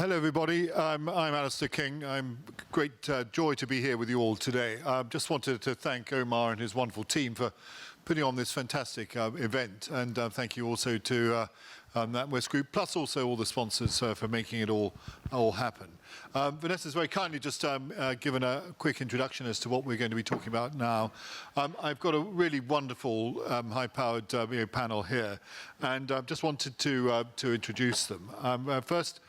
Hello, everybody. I'm Alasdair King. I'm great joy to be here with you all today. Just wanted to thank Omar and his wonderful team for putting on this fantastic event, and thank you also to NatWest Group, plus also all the sponsors for making it all happen. Vanessa's very kindly just given a quick introduction as to what we're going to be talking about now. I've got a really wonderful, high-powered panel here, and just wanted to introduce them. First,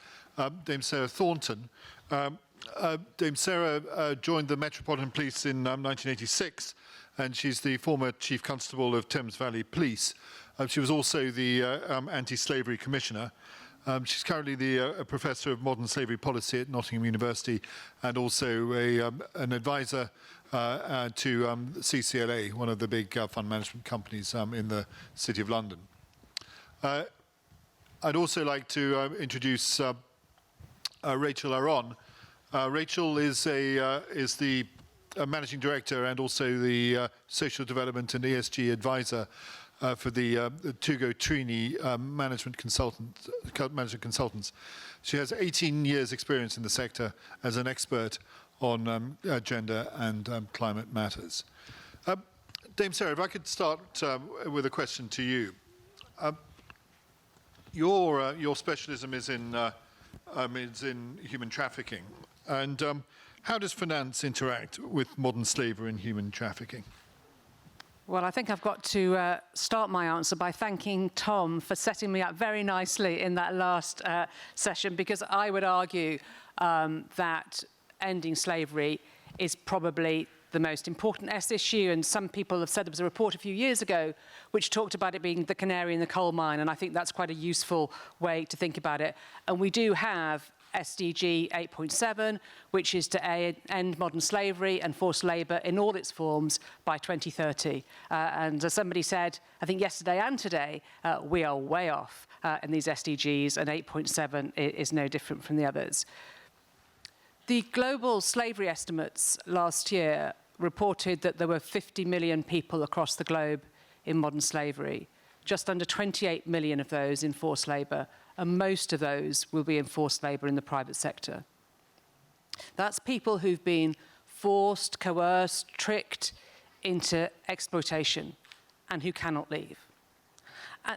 Dame Sara Thornton. Dame Sara joined the Metropolitan Police in 1986, and she's the former Chief Constable of Thames Valley Police. She was also the Anti-Slavery Commissioner. She's currently a Professor of Modern Slavery Policy at Nottingham University, and also an advisor to CCLA, one of the big fund management companies in the City of London. I'd also like to introduce Rachel Aron. Rachel is the Managing Director and also the Social Development and ESG Advisor for the Tugo Trini Management Consultants. She has 18 years experience in the sector as an expert on gender and climate matters. Dame Sara, if I could start with a question to you. Your specialism is in human trafficking. And how does finance interact with modern slavery and human trafficking? Well, I think I've got to start my answer by thanking Tom for setting me up very nicely in that last session, because I would argue that ending slavery is probably the most important issue, and some people have said there was a report a few years ago which talked about it being the canary in the coal mine, and I think that's quite a useful way to think about it. And we do have SDG 8.7, which is to end modern slavery and forced labour in all its forms by 2030. And as somebody said, I think yesterday and today, we are way off in these SDGs, and 8.7 is no different from the others. The global slavery estimates last year reported that there were 50 million people across the globe in modern slavery, just under 28 million of those in forced labour, and most of those will be in forced labour in the private sector. That's people who've been forced, coerced, tricked into exploitation and who cannot leave.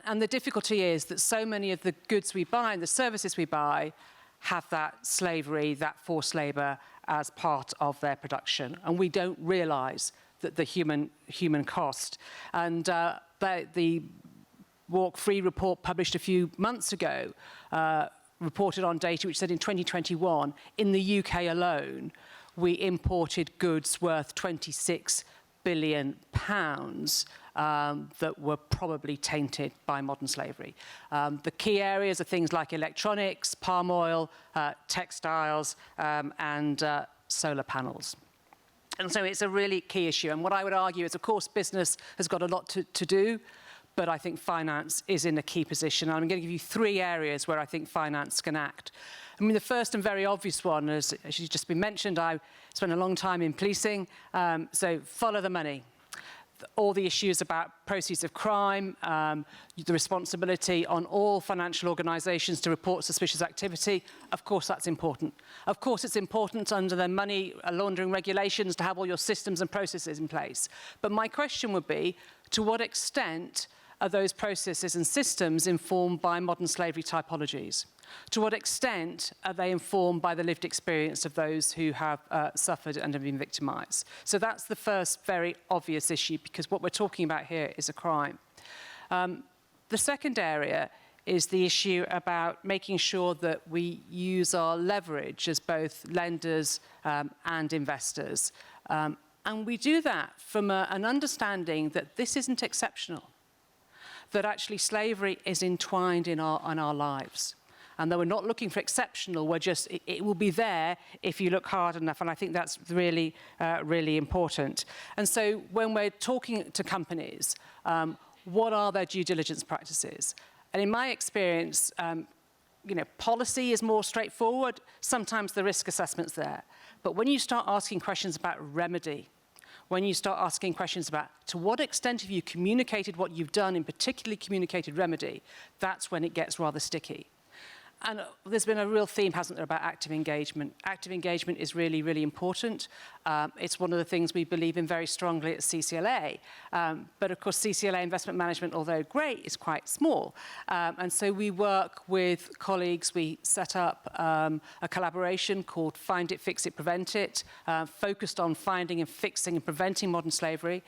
And the difficulty is that so many of the goods we buy and the services we buy have that slavery, that forced labour as part of their production, and we don't realise that the human cost. And the Walk Free report published a few months ago reported on data which said in 2021, in the UK alone, we imported goods worth £26 billion that were probably tainted by modern slavery. The key areas are things like electronics, palm oil, textiles, and solar panels. And so it's a really key issue. And what I would argue is, of course, business has got a lot to do, but I think finance is in a key position. And I'm going to give you three areas where I think finance can act. I mean, the first and very obvious one, as has just been mentioned, I spent a long time in policing, so follow the money. All the issues about proceeds of crime, the responsibility on all financial organisations to report suspicious activity, of course that's important. Of course it's important under the money laundering regulations to have all your systems and processes in place. But my question would be, to what extent are those processes and systems informed by modern slavery typologies? To what extent are they informed by the lived experience of those who have suffered and have been victimised? So that's the first very obvious issue, because what we're talking about here is a crime. The second area is the issue about making sure that we use our leverage as both lenders and investors. And we do that from an understanding that this isn't exceptional, that actually slavery is entwined in our lives. And that we're not looking for exceptional, we're just, it will be there if you look hard enough. And I think that's really, really important. And so when we're talking to companies, what are their due diligence practices? And in my experience, policy is more straightforward. Sometimes the risk assessment's there. But when you start asking questions about remedy, when you start asking questions about to what extent have you communicated what you've done, in particularly communicated remedy, that's when it gets rather sticky. And there's been a real theme, hasn't there, about active engagement. Active engagement is really, really important. It's one of the things we believe in very strongly at CCLA. But of course, CCLA investment management, although great, is quite small. And so we work with colleagues. We set up a collaboration called Find It, Fix It, Prevent It, focused on finding and fixing and preventing modern slavery.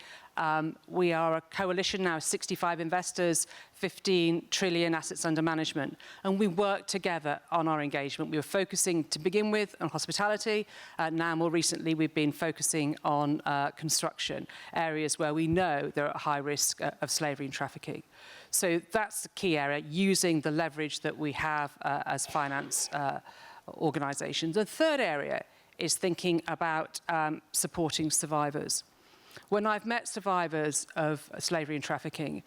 We are a coalition now, 65 investors, 15 trillion assets under management. And we work together on our engagement. We were focusing to begin with on hospitality. Now, more recently, we've been focusing on construction, areas where we know they're at high risk of slavery and trafficking. So that's the key area, using the leverage that we have as finance organizations. The third area is thinking about supporting survivors. When I've met survivors of slavery and trafficking,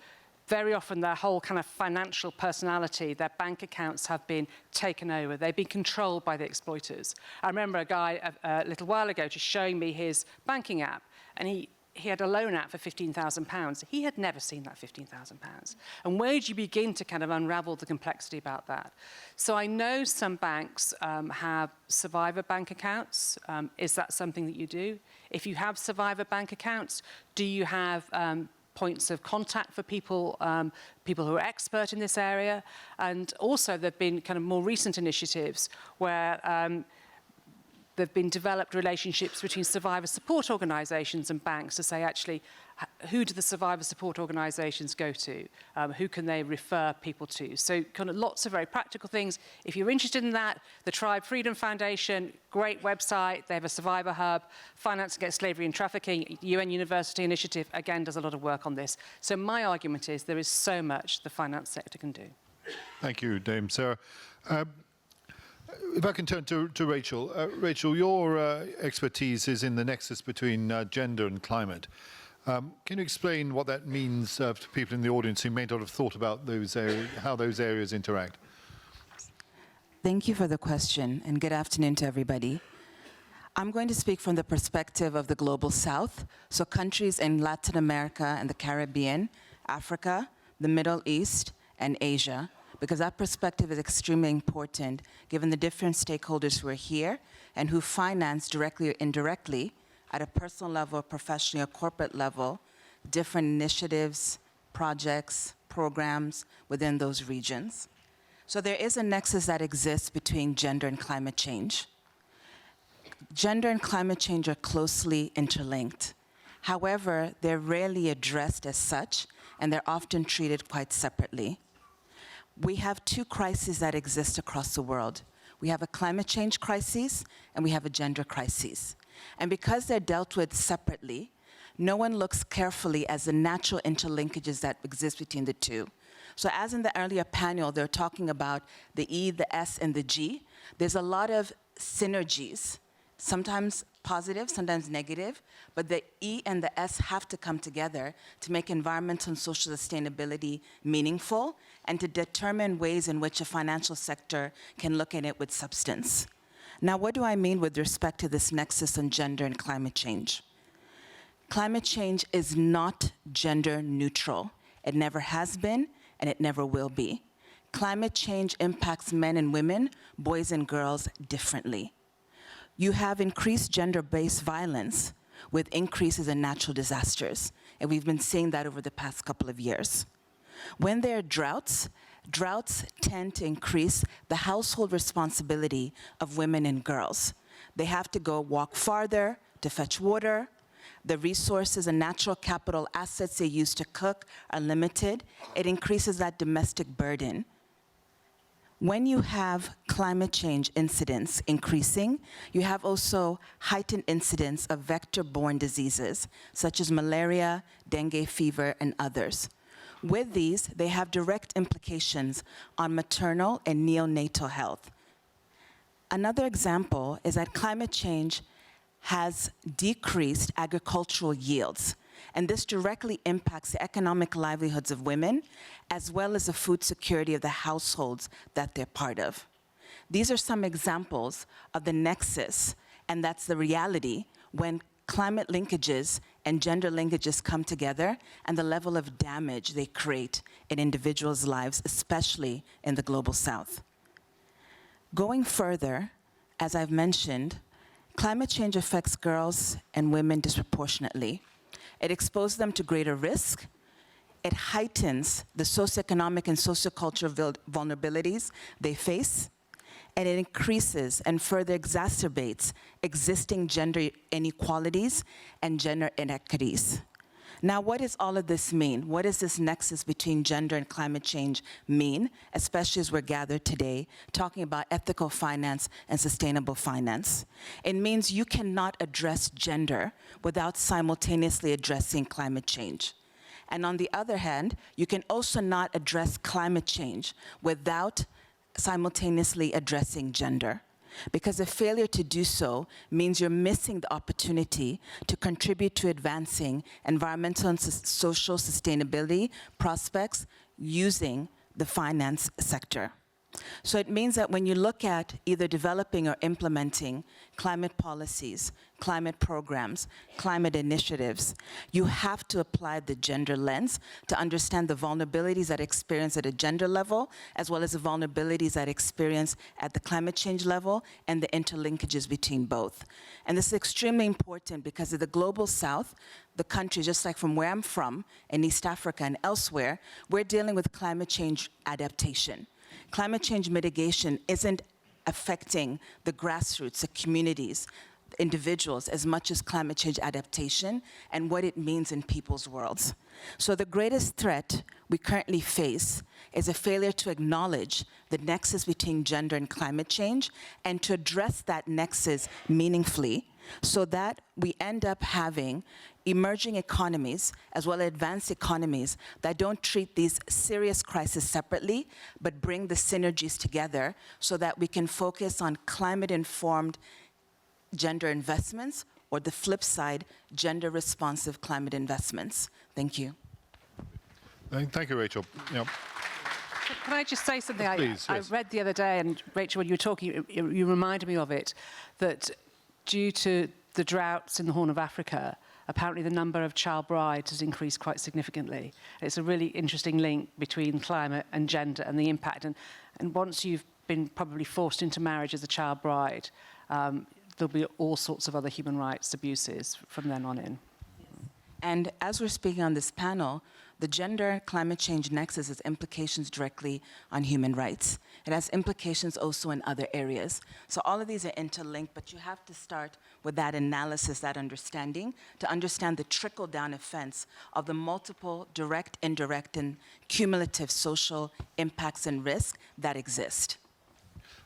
very often their whole kind of financial personality, their bank accounts have been taken over. They've been controlled by the exploiters. I remember a guy a little while ago just showing me his banking app, and he had a loan app for £15,000. He had never seen that £15,000. And where do you begin to kind of unravel the complexity about that? So I know some banks have survivor bank accounts. Is that something that you do? If you have survivor bank accounts, do you have points of contact for people, people who are expert in this area? And also there have been kind of more recent initiatives where there have been developed relationships between survivor support organisations and banks to say, actually, who do the survivor support organisations go to? Who can they refer people to? So kind of lots of very practical things. If you're interested in that, the Tribe Freedom Foundation, great website. They have a survivor hub. Finance Against Slavery and Trafficking, UN University Initiative, again, does a lot of work on this. So my argument is there is so much the finance sector can do. Thank you, Dame Sara. If I can turn to Rachel. Rachel, your expertise is in the nexus between gender and climate. Can you explain what that means to people in the audience who may not have thought about those areas, how those areas interact? Thank you for the question, and good afternoon to everybody. I'm going to speak from the perspective of the Global South, so countries in Latin America and the Caribbean, Africa, the Middle East, and Asia, because that perspective is extremely important given the different stakeholders who are here and who finance directly or indirectly at a personal level, professional or corporate level, different initiatives, projects, programs within those regions. So there is a nexus that exists between gender and climate change. Gender and climate change are closely interlinked. However, they're rarely addressed as such, and they're often treated quite separately. We have two crises that exist across the world. We have a climate change crisis, and we have a gender crisis. And because they're dealt with separately, no one looks carefully at the natural interlinkages that exist between the two. So as in the earlier panel, they're talking about the E, the S, and the G. There's a lot of synergies, sometimes positive, sometimes negative, but the E and the S have to come together to make environmental and social sustainability meaningful and to determine ways in which a financial sector can look at it with substance. Now, what do I mean with respect to this nexus on gender and climate change? Climate change is not gender neutral. It never has been, and it never will be. Climate change impacts men and women, boys and girls differently. You have increased gender-based violence with increases in natural disasters, and we've been seeing that over the past couple of years. When there are droughts tend to increase the household responsibility of women and girls. They have to go walk farther to fetch water. The resources and natural capital assets they use to cook are limited. It increases that domestic burden. When you have climate change incidents increasing, you have also heightened incidence of vector-borne diseases, such as malaria, dengue fever, and others. With these, they have direct implications on maternal and neonatal health. Another example is that climate change has decreased agricultural yields, and this directly impacts the economic livelihoods of women, as well as the food security of the households that they're part of. These are some examples of the nexus, and that's the reality when climate linkages and gender linkages come together and the level of damage they create in individuals' lives, especially in the Global South. Going further, as I've mentioned, climate change affects girls and women disproportionately. It exposes them to greater risk. It heightens the socioeconomic and sociocultural vulnerabilities they face. And it increases and further exacerbates existing gender inequalities and gender inequities. Now, what does all of this mean? What does this nexus between gender and climate change mean, especially as we're gathered today talking about ethical finance and sustainable finance? It means you cannot address gender without simultaneously addressing climate change. And on the other hand, you can also not address climate change without simultaneously addressing gender. Because a failure to do so means you're missing the opportunity to contribute to advancing environmental and social sustainability prospects using the finance sector. So it means that when you look at either developing or implementing climate policies, climate programs, climate initiatives, you have to apply the gender lens to understand the vulnerabilities that are experienced at a gender level, as well as the vulnerabilities that are experienced at the climate change level and the interlinkages between both. And this is extremely important because of the global south, the country, just like from where I'm from, in East Africa and elsewhere, we're dealing with climate change adaptation. Climate change mitigation isn't affecting the grassroots, the communities, the individuals, as much as climate change adaptation and what it means in people's worlds. So the greatest threat we currently face is a failure to acknowledge the nexus between gender and climate change and to address that nexus meaningfully so that we end up having emerging economies as well as advanced economies that don't treat these serious crises separately, but bring the synergies together so that we can focus on climate-informed gender investments, or the flip side, gender-responsive climate investments. Thank you. Thank you, Rachel. Yeah. Can I just say something? Please, I yes. read the other day, and Rachel, when you were talking, you reminded me of it, that due to the droughts in the Horn of Africa, apparently the number of child brides has increased quite significantly. It's a really interesting link between climate and gender and the impact. And once you've been probably forced into marriage as a child bride, there'll be all sorts of other human rights abuses from then on in. And as we're speaking on this panel, the gender climate change nexus has implications directly on human rights. It has implications also in other areas. So all of these are interlinked, but you have to start with that analysis, that understanding, to understand the trickle-down effects of the multiple direct, indirect, and cumulative social impacts and risks that exist.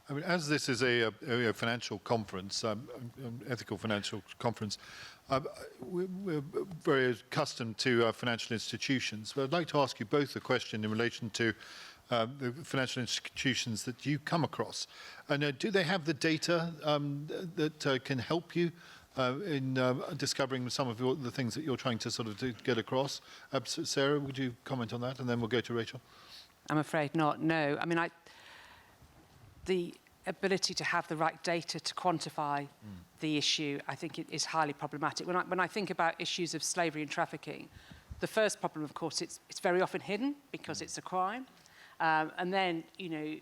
I mean, as this is a financial conference, ethical financial conference, we're very accustomed to financial institutions. But I'd like to ask you both a question in relation to the financial institutions that you come across. And do they have the data that can help you in discovering some of the things that you're trying to sort of get across? Sarah, would you comment on that? And then we'll go to Rachel. I'm afraid not, no. I mean, the ability to have the right data to quantify the issue, I think it is highly problematic. When I think about issues of slavery and trafficking, the first problem, of course, it's very often hidden because it's a crime. And then, you know,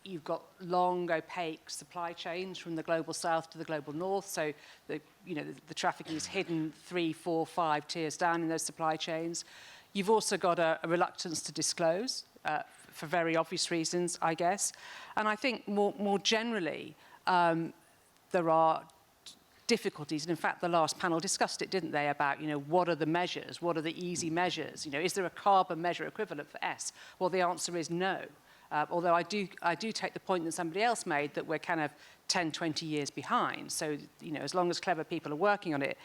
you've got long, opaque supply chains from the global south to the global north. So, the trafficking is hidden 3, 4, 5 tiers down in those supply chains. You've also got a reluctance to disclose for very obvious reasons, I guess. And I think more generally, there are difficulties. And in fact, the last panel discussed it, didn't they, about, you know, what are the measures? What are the easy measures? You know, is there a carbon measure equivalent for S? Well, the answer is no. Although I do take the point that somebody else made that we're kind of 10, 20 years behind. So, you know, as long as clever people are working on it,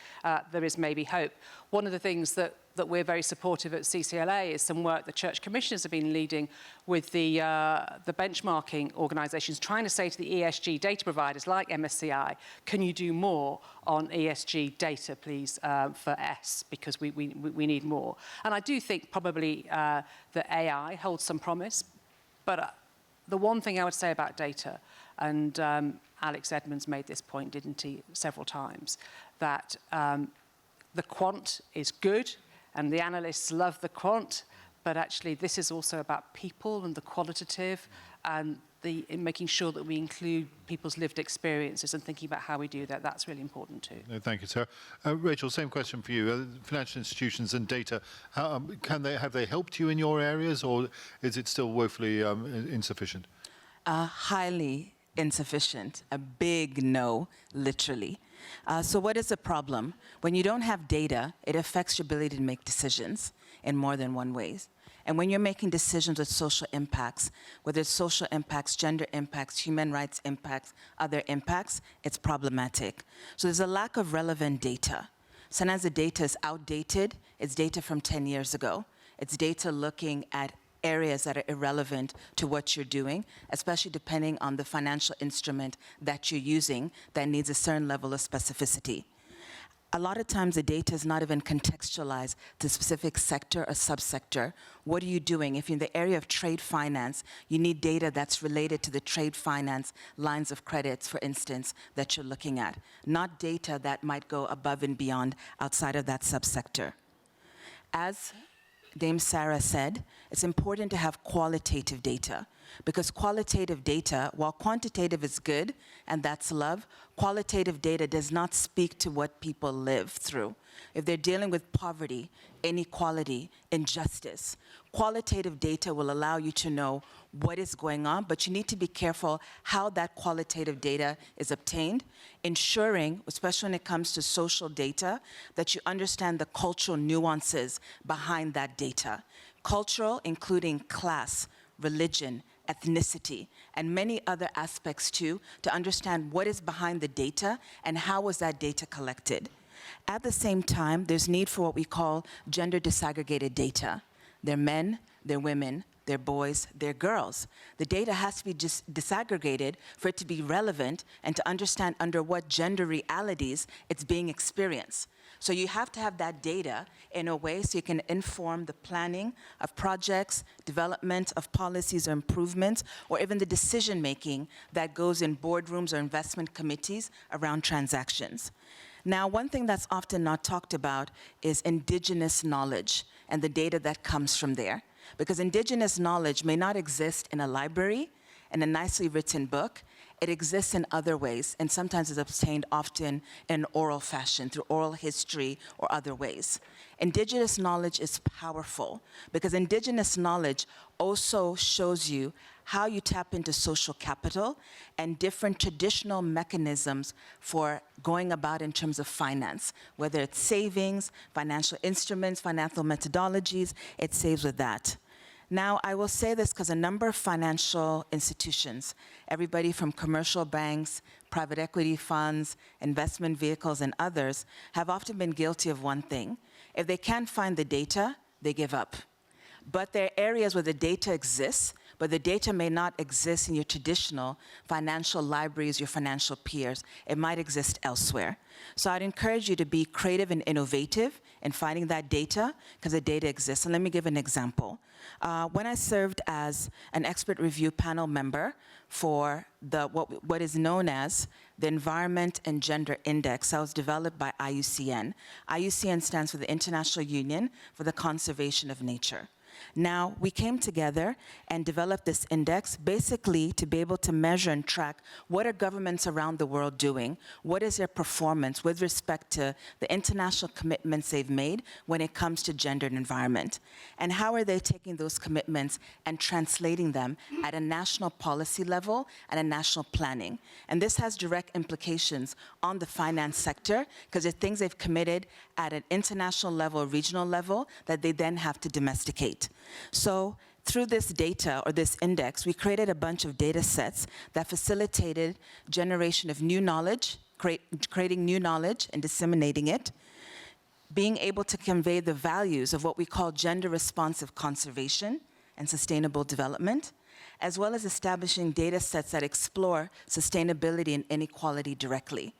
there is maybe hope. One of the things that we're very supportive at CCLA is some work the church commissioners have been leading with the benchmarking organisations, trying to say to the ESG data providers like MSCI, can you do more on ESG data, please, for S, because we need more. And I do think probably that AI holds some promise. But the one thing I would say about data, and Alex Edmonds made this point, didn't he, several times, that the quant is good, and the analysts love the quant, but actually this is also about people and the qualitative and in making sure that we include people's lived experiences and thinking about how we do that. That's really important too. No, thank you, Sarah. Rachel, same question for you. Financial institutions and data, have they helped you in your areas, or is it still woefully insufficient? Highly insufficient, a big no, literally. So what is the problem? When you don't have data, it affects your ability to make decisions in more than one ways. And when you're making decisions with social impacts, whether it's social impacts, gender impacts, human rights impacts, other impacts, it's problematic. So there's a lack of relevant data. Sometimes the data is outdated. It's data from 10 years ago. It's data looking at areas that are irrelevant to what you're doing, especially depending on the financial instrument that you're using that needs a certain level of specificity. A lot of times the data is not even contextualized to a specific sector or subsector. What are you doing? If you're in the area of trade finance, you need data that's related to the trade finance lines of credits, for instance, that you're looking at, not data that might go above and beyond outside of that subsector. As Dame Sara said, it's important to have qualitative data, because qualitative data, while quantitative is good, and that's love, qualitative data does not speak to what people live through. If they're dealing with poverty, inequality, injustice, qualitative data will allow you to know what is going on, but you need to be careful how that qualitative data is obtained, ensuring, especially when it comes to social data, that you understand the cultural nuances behind that data. Cultural, including class, religion, ethnicity, and many other aspects too, to understand what is behind the data and how was that data collected. At the same time, there's need for what we call gender disaggregated data. They're men, they're women, they're boys, they're girls. The data has to be just disaggregated for it to be relevant and to understand under what gender realities it's being experienced. So you have to have that data in a way so you can inform the planning of projects, development of policies or improvements, or even the decision-making that goes in boardrooms or investment committees around transactions. Now, one thing that's often not talked about is indigenous knowledge and the data that comes from there. Because indigenous knowledge may not exist in a library, in a nicely written book. It exists in other ways, and sometimes is obtained often in oral fashion, through oral history or other ways. Indigenous knowledge is powerful because indigenous knowledge also shows you how you tap into social capital and different traditional mechanisms for going about in terms of finance, whether it's savings, financial instruments, financial methodologies, it saves with that. Now, I will say this because a number of financial institutions, everybody from commercial banks, private equity funds, investment vehicles, and others, have often been guilty of one thing. If they can't find the data, they give up. But there are areas where the data exists, but the data may not exist in your traditional financial libraries, your financial peers. It might exist elsewhere. So I'd encourage you to be creative and innovative in finding that data, because the data exists. And let me give an example. When I served as an expert review panel member for what is known as the Environment and Gender Index, that was developed by IUCN. IUCN stands for the International Union for the Conservation of Nature. Now, we came together and developed this index basically to be able to measure and track what are governments around the world doing, what is their performance with respect to the international commitments they've made when it comes to gender and environment, and how are they taking those commitments and translating them at a national policy level and a national planning. And this has direct implications on the finance sector because there are things they've committed at an international level, regional level, that they then have to domesticate. So through this data, or this index, we created a bunch of data sets that facilitated generation of new knowledge, creating new knowledge and disseminating it, being able to convey the values of what we call gender-responsive conservation and sustainable development, as well as establishing data sets that explore sustainability and inequality directly.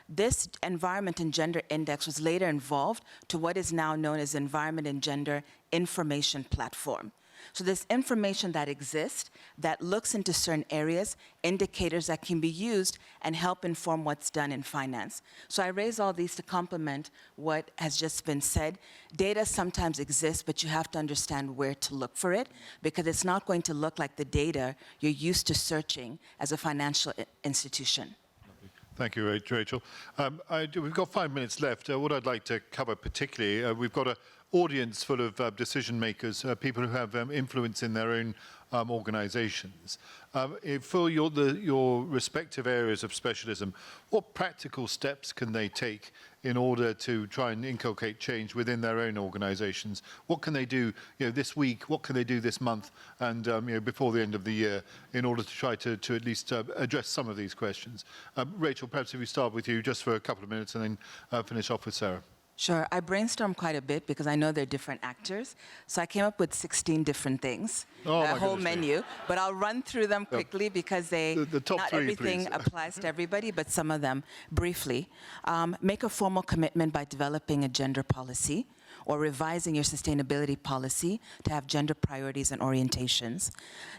This Environment and Gender Index was later evolved to what is now known as Environment and Gender Information Platform. So there's information that exists that looks into certain areas, indicators that can be used and help inform what's done in finance. So I raise all these to complement what has just been said. Data sometimes exists, but you have to understand where to look for it, because it's not going to look like the data you're used to searching as a financial institution. Thank you, Rachel. We've got 5 minutes left. What I'd like to cover particularly, we've got an audience full of decision makers, people who have influence in their own organisations. For your respective areas of specialism, what practical steps can they take in order to try and inculcate change within their own organisations? What can they do this week? What can they do this month and before the end of the year in order to try to at least address some of these questions? Rachel, perhaps if we start with you just for a couple of minutes and then finish off with Sara. Sure. I brainstormed quite a bit because I know they're different actors. So I came up with 16 different things, a whole menu. But I'll run through them quickly because the top not three, everything please. Applies to everybody, but some of them briefly. Make a formal commitment by developing a gender policy or revising your sustainability policy to have gender priorities and orientations.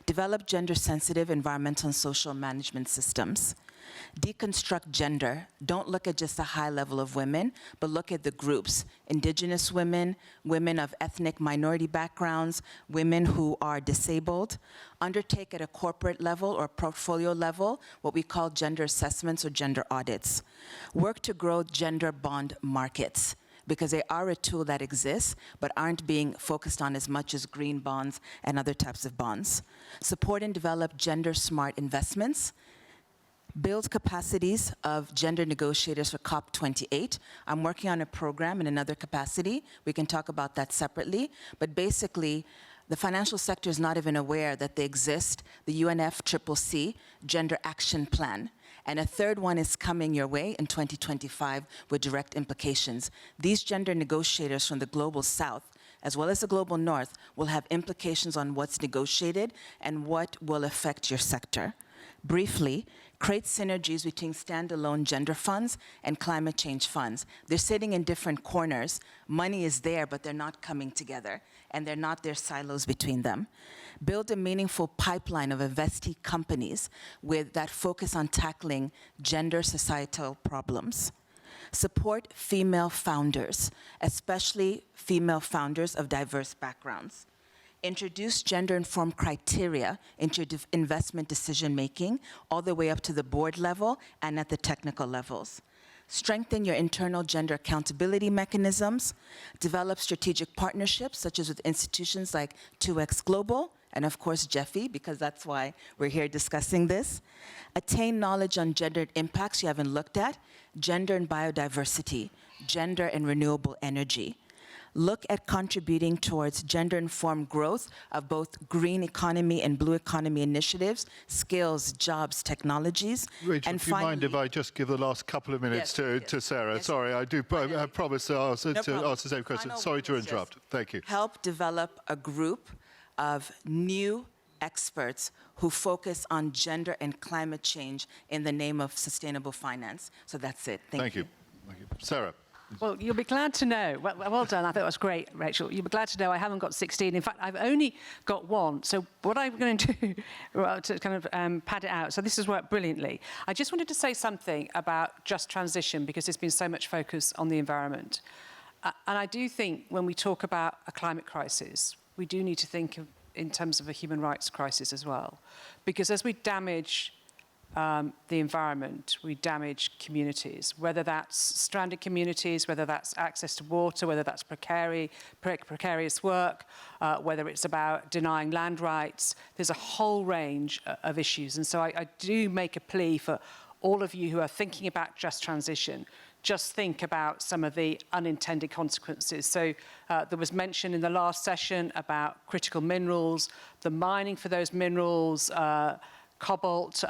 Develop gender-sensitive environmental and social management systems. Deconstruct gender. Don't look at just a high level of women, but look at the groups. Indigenous women, women of ethnic minority backgrounds, women who are disabled. Undertake at a corporate level or portfolio level what we call gender assessments or gender audits. Work to grow gender bond markets, because they are a tool that exists but aren't being focused on as much as green bonds and other types of bonds. Support and develop gender-smart investments. Build capacities of gender negotiators for COP28. I'm working on a program in another capacity. We can talk about that separately. But basically, the financial sector is not even aware that they exist. The UNFCCC Gender Action Plan. And a third one is coming your way in 2025 with direct implications. These gender negotiators from the global south, as well as the global north, will have implications on what's negotiated and what will affect your sector. Briefly, create synergies between standalone gender funds and climate change funds. They're sitting in different corners. Money is there, but they're not coming together, and they're not their silos between them. Build a meaningful pipeline of investee companies with that focus on tackling gender societal problems. Support female founders, especially female founders of diverse backgrounds. Introduce gender-informed criteria into investment decision-making all the way up to the board level and at the technical levels. Strengthen your internal gender accountability mechanisms. Develop strategic partnerships, such as with institutions like 2X Global, and of course GEFI, because that's why we're here discussing this. Attain knowledge on gendered impacts you haven't looked at, gender and biodiversity, gender and renewable energy. Look at contributing towards gender-informed growth of both green economy and blue economy initiatives, skills, jobs, technologies. Rachel, and do you mind if I just give the last couple of minutes to Sara? Yes. Sorry, I do promise to ask the same question. Final Sorry to one is interrupt. Thank you. Help develop a group of new experts who focus on gender and climate change in the name of sustainable finance. So that's it. Thank you. Thank you. Sara. Well, you'll be glad to know. Well done. I thought it was great, Rachel. You'll be glad to know I haven't got 16. In fact, I've only got one. So what I'm going to do to kind of pad it out, so this has worked brilliantly. I just wanted to say something about just transition because there's been so much focus on the environment. And I do think when we talk about a climate crisis, we do need to think in terms of a human rights crisis as well. Because as we damage the environment, we damage communities, whether that's stranded communities, whether that's access to water, whether that's precarious work, whether it's about denying land rights. There's a whole range of issues. And so I do make a plea for all of you who are thinking about just transition. Just think about some of the unintended consequences. So there was mention in the last session about critical minerals, the mining for those minerals, cobalt,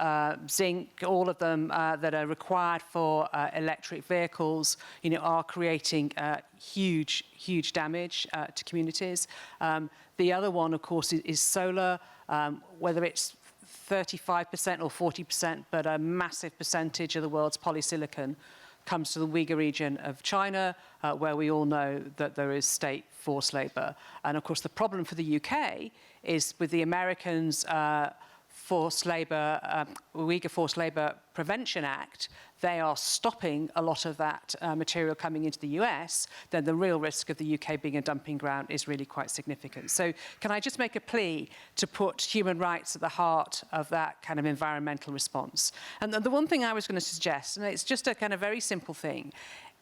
zinc, all of them that are required for electric vehicles, are creating huge damage to communities. The other one, of course, is solar, whether it's 35% or 40%, but a massive percentage of the world's polysilicon comes to the Uyghur region of China, where we all know that there is state forced labour. And of course, the problem for the UK is with the Americans' Uyghur Forced Labour Prevention Act, they are stopping a lot of that material coming into the US, then the real risk of the UK being a dumping ground is really quite significant. So can I just make a plea to put human rights at the heart of that kind of environmental response? And the one thing I was going to suggest, and it's just a kind of very simple thing,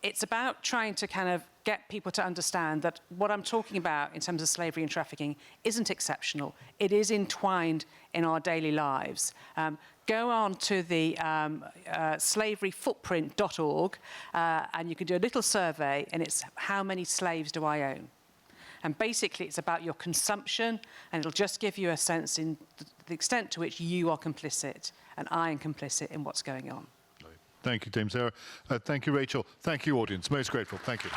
it's about trying to kind of get people to understand that what I'm talking about in terms of slavery and trafficking isn't exceptional. It is entwined in our daily lives. Go on to the slaveryfootprint.org and you can do a little survey, and it's how many slaves do I own? And basically it's about your consumption, and it'll just give you a sense in the extent to which you are complicit and I am complicit in what's going on. Thank you, Dame Sara. Thank you, Rachel. Thank you, audience. Most grateful. Thank you.